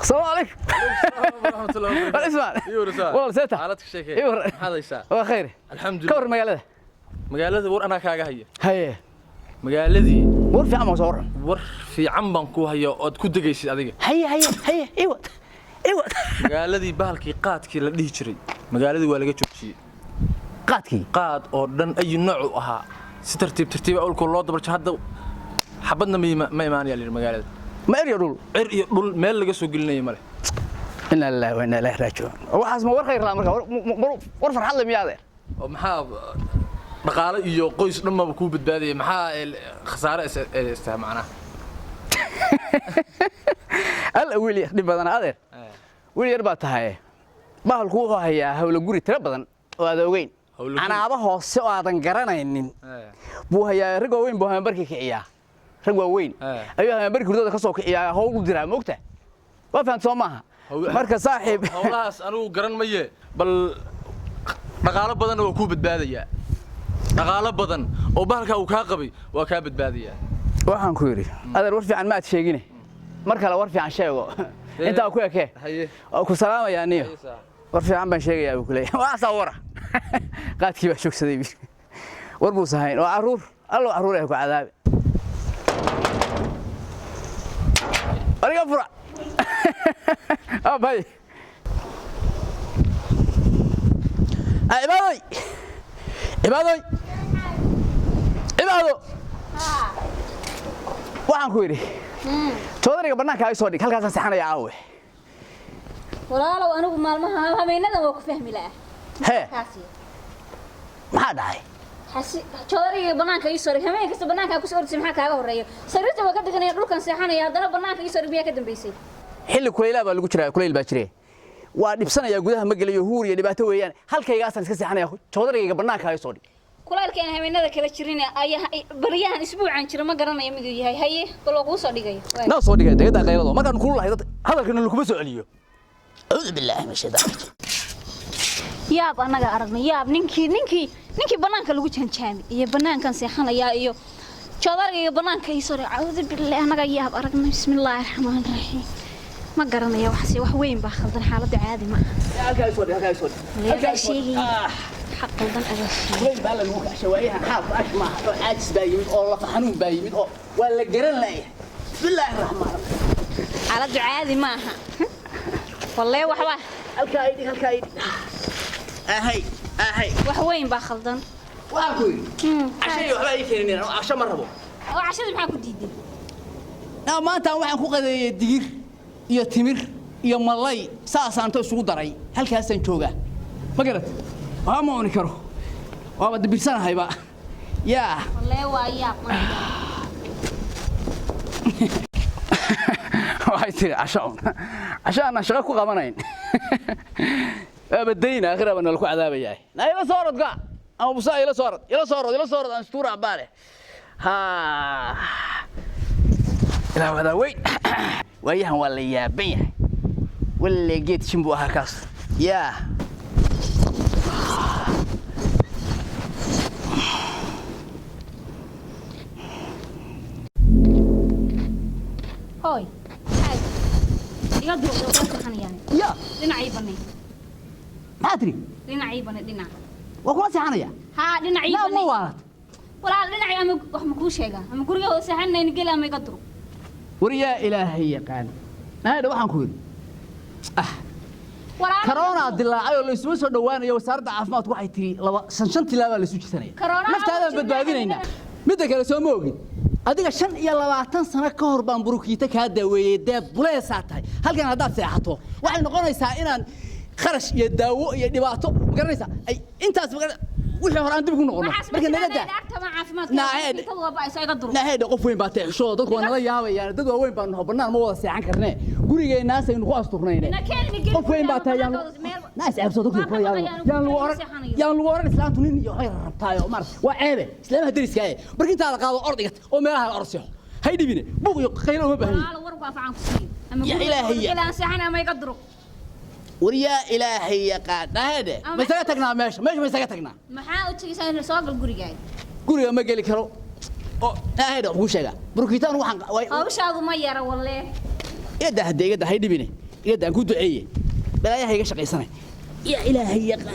السلام عليكم ورحمة الله وبركاته. اسمع يورسا. والله سيتها حالتك شيخ. يور هذا يسا. وخير الحمد لله. كور مقالده مقالدي ور أنا كاجا هي. هي مقالدي ور في عم صور ور في عم بنكو هي أود كود جيش أديك. هي ايوه مقالدي بالكي قات كي لديه شري. مقالدي ولا جت شيء. قادكي قاد أردن أي نوع وها. ترتيب أول كل لوط برش هذا حبضنا ما يماني على المقالد. ما اري دول دول مال لقى سوق لنا يمله. إن الله وإنا إليه راجعون waxaas ma war khayr la marka war farxad la miyaade maxaa dhaqaale iyo qoys dhanba ku badbaadiyay maxaa khasaare isticmaalna al wili dib badan adeer wili yar baa tahay bahalku wuxuu hayaa hawlo guri tira badan oo aad ogeyn anaaba hoose oo aadan garanaynin buu hayaa rag weyn buu hambarkii kiciyaa rag weyn ayuu hambarkii hurdada ka soo kiciyaa hawl u diraa moogta waa fahant soo maaha marka saaxiib hawlahaas anigu garan maye bal dhaqaale badan oo ku badbaadaya dhaqaale badan oo bahalka uu ka qabay waa ka badbaadaya waxaan ku yiri adeer war fiican ma aad sheegine mar kale war fiican sheego inta ku ekee oo ku salaamaya niyo war fiican baan sheegayaa ku leeyahay waa sawira qaadkii baa joogsaday war buu sahayn oo caruur ay ku cadaabe ariga fura باي عبادي waxaan ku yiri toodariga banaanka ay soo dhig halkaas saxanaya aawe walaalow anigu maalmaha habeenadan waa ku fahmi laa he maxaa dhahay toodariga banaanka ay soo dhig habeen kasta banaanka ku soo ordsay maxaa kaaga horeeyo sariirta waa ka diganay dhulkan seexanaya hadana banaanka ay soo dhig ka dambeysay xilli kuleyl baa lagu jiraa kuleyl baa jiree waa dhibsanaya gudaha ma galayo huur iyo dhibaato weeyaan halkaygaasan iska seexanaya toodariga banaanka ay soo dhig kulaylkeen habeenada kala jirin ay bariyahan isbuucan jira ma garanayo miduu yahay haye bal ugu soo dhigayo noo soo dhigay deegaanka qaylado markaan ku lahayd hadalkana lagu soo celiyo a'uudu billahi min shaytaan yaab anaga aragnay yaab ninkii banaanka lagu janjaami iyo banaankan seexanaya iyo toodariga banaanka ay soo dhig a'uudu billahi anaga yaab aragnay bismillaahir rahmaanir rahiim ما قرنا يا وحسي وحوين باخذن حالته عادي ما هكا يسود هكا يسود حق ودن أجل وين بقى الموقع شوائها حاط أشمع عاجز بايمين أو الله فحنون بايمين أو ولا قرن لا بسم الله الرحمن الرحيم على عادي معها والله وحوا هالكايدي أهي وحوين باخذن وأكوي عشان يوحوا يكيرنين عشان مرهبوا وعشان معك ديدي لا ما أنت waxaan ku qaday digir iyo timir iyo malay saasaanto isugu daray halkaasaan jooga ma garad waa ma ooni karo waa wada birsanahay ba yaa wallahi waa yaab waxay tiri cashaan shaqo ku qabanayn abadayna akhiraba nala ku cadaabayaa nayla soo rodga ama busaa ila soo rod aan stuura baale ha ila wada weyn waayahan waa la yaaban yahay walla geed shimbu aha kaas yaa هاي يقدر يقدر خنيان يا لنا عيبني ما أدري لنا عيبني لنا وكما سيحانيا ها لنا عيبني لا مو وارد ولا لنا عيب ما كوش هيجا ما كوريا سيحنا نقول ما يقدروا وريا إلهي قال هذا waxaan ku yiri كورونا dilaacay oo la isma soo dhawaanayo wasaaradda caafimaadku waxay tiri laba shan tilaabo la isu jisanaya naftaada badbaadinayna mid kale soo moogin adiga 25 sano ka hor baan burukiita ka daaweeyay deeb buleesa tahay halkan hadaad seexato waxay noqonaysaa inaan kharash iyo daawo iyo dhibaato garanaysaa ay intaas wixii hore aan dib ku noqono marka nagada naaheed qof weyn baa teexsho dadku waa nala yaabayaan dad weyn baan noo banaan ma wada seexan karnaa gurigeenaas aynu ku asturnayne qof weyn baa taayaan naas abso dadku ku yaan lagu oran islaantu nin iyo ay rabtaayo mar waa ceebe islaamaha dariska ay markii inta la qaado ordiga oo meelaha la orsiyo hay dhibine buuq iyo qayl uma baahan ya ilaahay ilaa saxana ma yaqdro وريا إلهي قاد هذا ما سكتنا ماشي ما سكتنا ما حاولت يسأل سواق الجوريجاي جوريا ما قال كرو هذا هو شيء بروكيتان وحن أو شاغو ما يرى والله يده هدي هيدي بيني يدان كنت عيه بلايا هيك شقيسنه يا إلهي يا قنا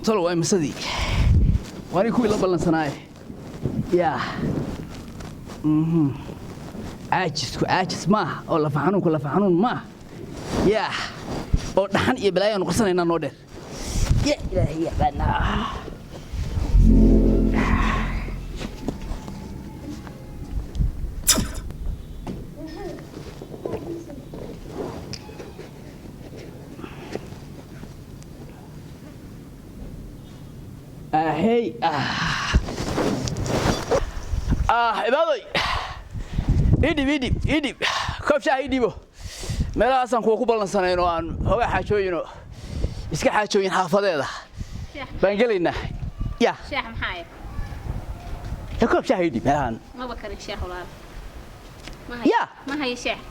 طلعوا أي مسدي وأنا كوي لبلن صناعي يا عاجز ما ولا فحنون كلا فحنون ما يا oo dhaxan iyo balaayo noqonayna noo dheer ya ilaahay yaqaana hey ibaadoy idib koob shaah idibo meelahaasaan kuwa ku ballansanayno aan hoogaa xaajooyino iska xaajooyin xaafadeeda baan gelaynaa ya sheekh maxay koob shaah idib meelahan ma bakarin sheekh walaal ya ma hay sheekh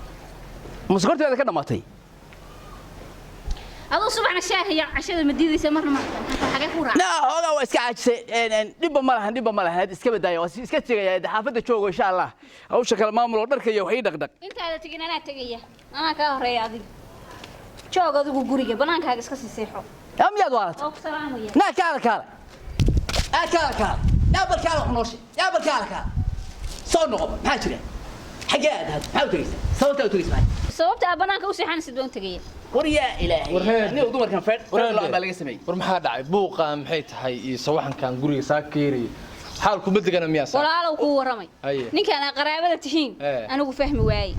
musqarteeda ka dhamaatay adoo subaxna sheekh ya cashada madiidaysa marna ma xagee ku raac hoogaa waa iska caajisay dhibba ma lahan iska badaayo waa iska tagaya xaafadda joogo insha Allah hawsha kala maamulo dharka iyo waxay dhaqdhaq intaada tagin anaa tagaya anaa ka horeeya adiga joog adigu guriga banaankaaga iska sii seexo amyaad waalata oo salaamaya na kaala yaa barkaala xunooshi yaa barkaala soo noqo maxaa jira xagee aad maxaa u tagaysaa sababta u tagaysaa sababta banaanka u seexanaysid baan tagaya war yaa ilaahay aniga dumarkan fadh baa laga sameeyay war maxaa dhacay buuqa maxay tahay iyo sawaxankan guriga saakeeray xaalku ma degana miyaa saa walaalow ku waramay ninkan qaraabada tihiin anigu fahmi waayay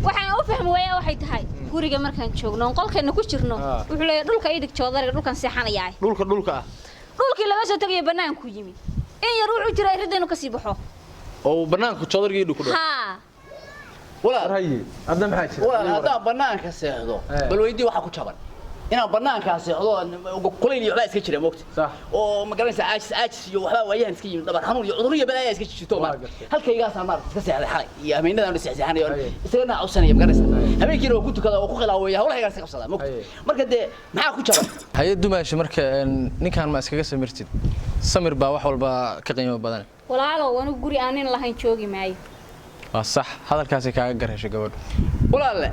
waxaan u fahmi waayay waxay tahay guriga markaan joogno qolkeena ku jirno wuxuu leeyahay dhulka idig joodariga dhulkan seexanayaa dhulkii laga soo tagay banaanku yimi in yar wuxuu jiray ridaynu ka sii baxo oo banaanku joodariga idhu ku dhaw wala haye hadda maxaa jira wala hadda banaanka seexdo bal weydii waxa ku jaban inaan banaanka seexdo kulayl iyo waxba iska jira moogta sax oo magaranaysa aajis iyo waxba waayaan iska yimid dhabar xanuun iyo cudur iyo balaayaa iska jirto ma halkaygaas aan iska seexday xalay iyo habeenadan seexanayo isagana cawsanaya magaranaysa habeenkiina waa ku tukada oo ku khilaawaya hawlahaygaas ka qabsada moogta marka de maxaa ku jaban haye dumaashi marka ninkan ma iskaga samirtid samir baa wax walba ka qiimo badan walaalow anigu guri aanin lahayn joogi maayo صح هذا الكاسي كاغا غرهش غبد ولا لا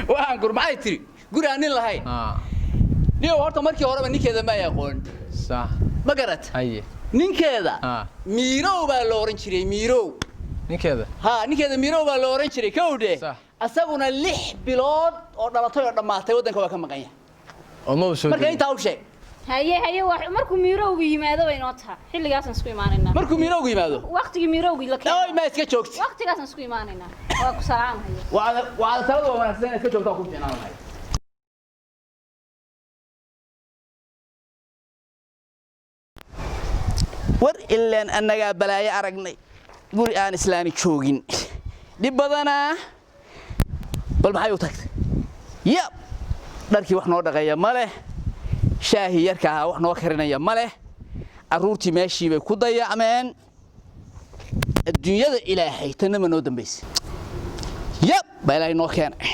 waxaan gurmay tiri guri aan lahayn niyo horta markii horeba ninkeeda ma yaqoon صح ma garat aye ninkeeda miirow baa loo oran jiray miirow ninkeeda miirow baa loo oran jiray kowde asaguna 6 bilood oo dhalatay oo dhamaatay wadanka waa ka maqan yahay oo ma soo markay inta u sheeg haye wax markuu miirowga yimaado way noo tahay xilligaas aan isku iimaanayna markuu miirowga yimaado waqtigii miirowga la keenay ay ma iska joogtay waqtigaas aan isku iimaanayna waa ku salaamaya waa talada wanaagsan iska joogtaa ku fiicnaan lahayd war ilaan annaga balaayo aragnay guri aan islaami joogin dib badana bal maxay u tagtay yab dharkii wax noo dhaqaya ma leh shaahi yarka wax noo karinaya ma leh aruurtii meeshii bay ku dayacmeen adduunyada ilaahay tanama noo dambaysay yab baa ilaahay noo keenay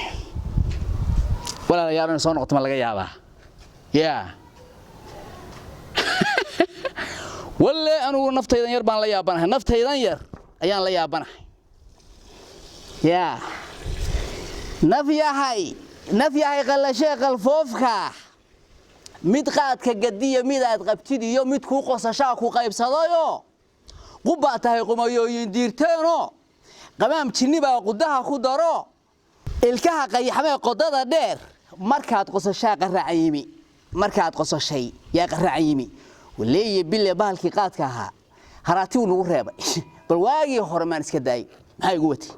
walaalayaal inay soo noqoto ma laga yaabaa yaa walle anugu naftaydan yar baan la yaabanahay naftaydan yar ayaan la yaabanahay yaa naf yahay qalashee qalfoofka mid qaadka gadiya mid aad qabtid iyo mid ku qosashaa ku qaybsadayo quba tahay qumayooyin diirteeno qamaam jinni baa qudaha ku daro ilkaha qayaxmee qodada dheer markaad qosashaa qaracayimi markaad qosashay yaa qaracayimi waleeye bille bahalkii qaadka ahaa haraati uu nagu reebay bal waagii hore maan iska daayay maxay ugu watay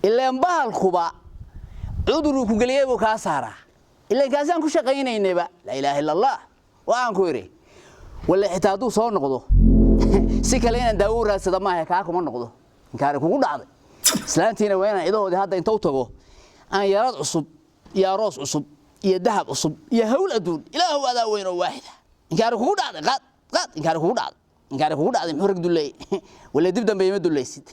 ilaan bahalkuba cudurku ku galiyay buu ka saaraa إلا كاسان كل شيء قينا ينبا لا إله إلا الله وعن كوري ولا حتادو صار نقضه سكالين داورة صدمة هيك عاكم نقضه كارك وقول عاد سلانتينا وين إذا هو هذا أنت وتبو أنا يا راس عصب يا راس عصب يا ذهب عصب يا هول أدون إلا هو هذا وين واحدة كارك وقول عاد قاد كارك وقول عاد كارك وقول عاد محرق دولي ولا دبدم بيمد دولي سيد